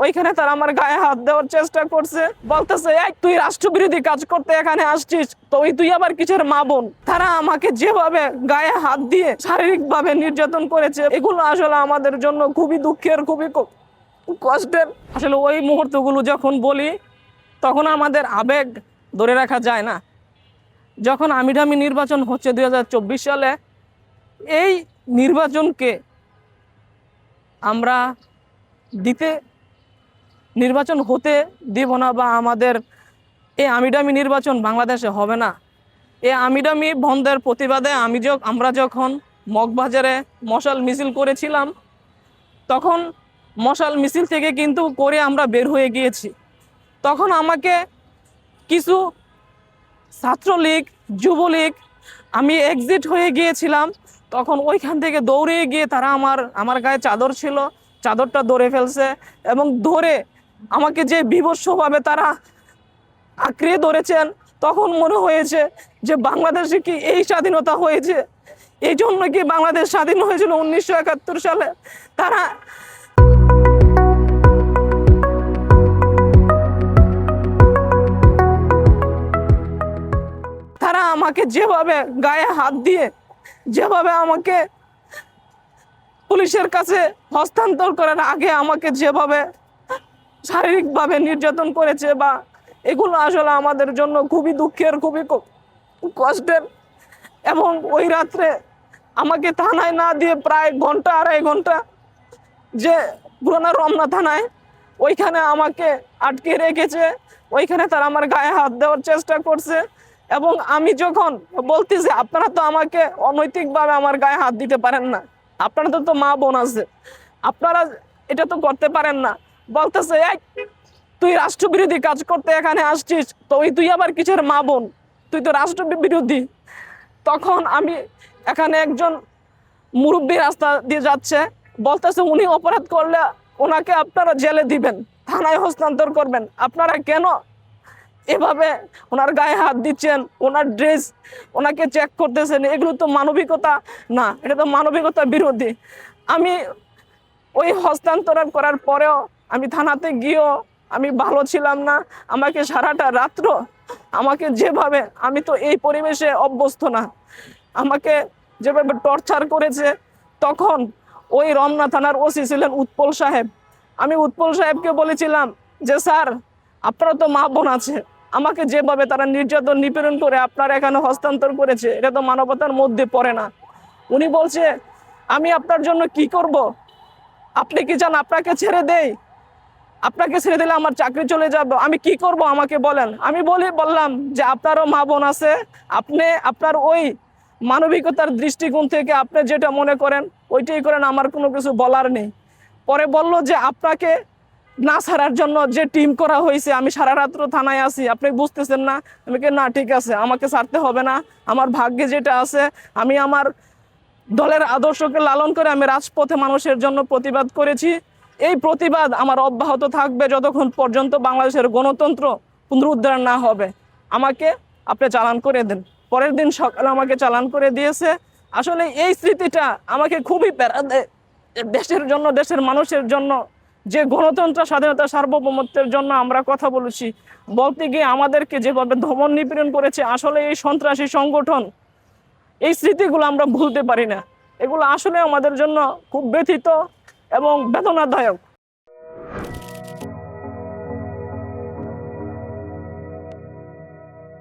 ওইখানে তারা আমার গায়ে হাত দেওয়ার চেষ্টা করছে, বলতেছে এই তুই রাষ্ট্রবিরোধী কাজ করতে এখানে আসছিস, তো তুই আবার কিসের মা বোন। তারা আমাকে যেভাবে গায়ে হাত দিয়ে শারীরিক ভাবে নির্যাতন করেছে, এগুলো আসলে আমাদের জন্য খুবই দুঃখের, খুবই কষ্টের। আসলে ওই মুহূর্তগুলো যখন বলি তখন আমাদের আবেগ ধরে রাখা যায় না। যখন আমিডামি নির্বাচন হচ্ছে 2024 সালে, এই নির্বাচনকে আমরা নির্বাচন হতে দিব না, বা আমাদের এই আমিডামি নির্বাচন বাংলাদেশে হবে না। এই আমিডামি বন্ধের প্রতিবাদে আমরা যখন মগবাজারে মশাল মিছিল করেছিলাম, তখন মশাল মিছিল থেকে কিন্তু করে আমরা বের হয়ে গিয়েছি। তখন আমাকে কিছু ছাত্রলীগ, যুবলীগ, আমি এক্সিট হয়ে গিয়েছিলাম, তখন ওইখান থেকে দৌড়ে গিয়ে তারা আমার গায়ে চাদর ছিল, চাদরটা ধরে ফেলছে এবং ধরে আমাকে যে বিভৎসভাবে তারা আঁকড়ে ধরেছেন, তখন মনে হয়েছে যে বাংলাদেশে কি এই স্বাধীনতা হয়েছে? এই জন্য কি বাংলাদেশ স্বাধীন হয়েছিল 1971 সালে? তারা আমাকে যেভাবে গায়ে হাত দিয়ে, যেভাবে আমাকে পুলিশের কাছে হস্তান্তর করার আগে আমাকে যেভাবে শারীরিকভাবে নির্যাতন করেছে, বা এগুলো আসলে আমাদের জন্য খুবই দুঃখের, খুবই কষ্টের। এবং ওই রাত্রে আমাকে থানায় না দিয়ে প্রায় ঘন্টা, আড়াই ঘন্টা যে পুরানা রমনা থানায়, ওইখানে আমাকে আটকে রেখেছে। ওইখানে তারা আমার গায়ে হাত দেওয়ার চেষ্টা করছে এবং আমি যখন বলতেছি আপনারা তো আমাকে অনৈতিকভাবে আমার গায়ে হাত দিতে পারেন না, আপনাদের তো মা বোন আছে, আপনারা এটা তো করতে পারেন না, বলতেছে এই তুই রাষ্ট্রবিরোধী কাজ করতে এখানে আসছিস, তো তুই আবার কিসের মা বোন, তুই তো রাষ্ট্রবিরোধী। তখন আমি এখানে একজন মুরব্বী রাস্তা দিয়ে যাচ্ছে, বলতেছে উনি অপরাধ করলে ওনাকে আপনারা জেলে দিবেন, থানায় হস্তান্তর করবেন, আপনারা কেন এভাবে ওনার গায়ে হাত দিচ্ছেন, ওনার ড্রেস ওনাকে চেক করতেছেন? এগুলো তো মানবিকতা না, এটা তো মানবিকতা বিরোধী। আমি ওই হস্তান্তরণ করার পরেও আমি থানাতে গিয়েও আমি ভালো ছিলাম না। আমাকে সারাটা রাত্র আমাকে যেভাবে, আমি তো এই পরিবেশে অভ্যস্ত না, আমাকে যেভাবে টর্চার করেছে। তখন ওই রমনা থানার ওসি ছিলেন উৎপল সাহেব। আমি উৎপল সাহেবকে বলেছিলাম যে স্যার আপনারা তো মা বোন আছে, আমাকে যেভাবে তারা নির্যাতন নিপীড়ন করে আপনারা এখানে হস্তান্তর করেছে, এটা তো মানবতার মধ্যে পড়ে না। উনি বলছে আমি আপনার জন্য কি করব, আপনি কি চান আপনাকে ছেড়ে দেই? আপনাকে ছেড়ে দিলে আমার চাকরি চলে যাবে, আমি কি করব আমাকে বলেন। আমি বললাম যে আপনারও মা বোন আছে, আপনি আপনার ওই মানবিকতার দৃষ্টিকোণ থেকে আপনি যেটা মনে করেন ওইটাই করেন, আমার কোনো কিছু বলার নেই। পরে বলল যে আপনাকে না ছাড়ার জন্য যে টিম করা হয়েছে, আমি সারা রাত্র থানায় আছি, আপনি বুঝতেছেন না? আমি না ঠিক আছে, আমাকে ছাড়তে হবে না, আমার ভাগ্যে যেটা আছে, আমি আমার দলের আদর্শকে লালন করে আমি রাজপথে মানুষের জন্য প্রতিবাদ করেছি। এই প্রতিবাদ আমার অব্যাহত থাকবে যতক্ষণ পর্যন্ত বাংলাদেশের গণতন্ত্র পুনরুদ্ধার না হবে। আমাকে আপনি চালান করে দেন। পরের দিন সকালে আমাকে চালান করে দিয়েছে। আসলে এই স্মৃতিটা আমাকে খুবই প্যারা দেয়। দেশের জন্য, দেশের মানুষের জন্য, যে গণতন্ত্র, স্বাধীনতা, সার্বভৌমত্বের জন্য আমরা কথা বলেছি, বলতে গিয়ে আমাদেরকে যেভাবে দমন নিপীড়ন করেছে, আসলে এই সন্ত্রাসী সংগঠন, এই স্মৃতিগুলো আমরা ভুলতে পারি না। এগুলো আসলে আমাদের জন্য খুব ব্যথিত এবং বেদনাদায়ক।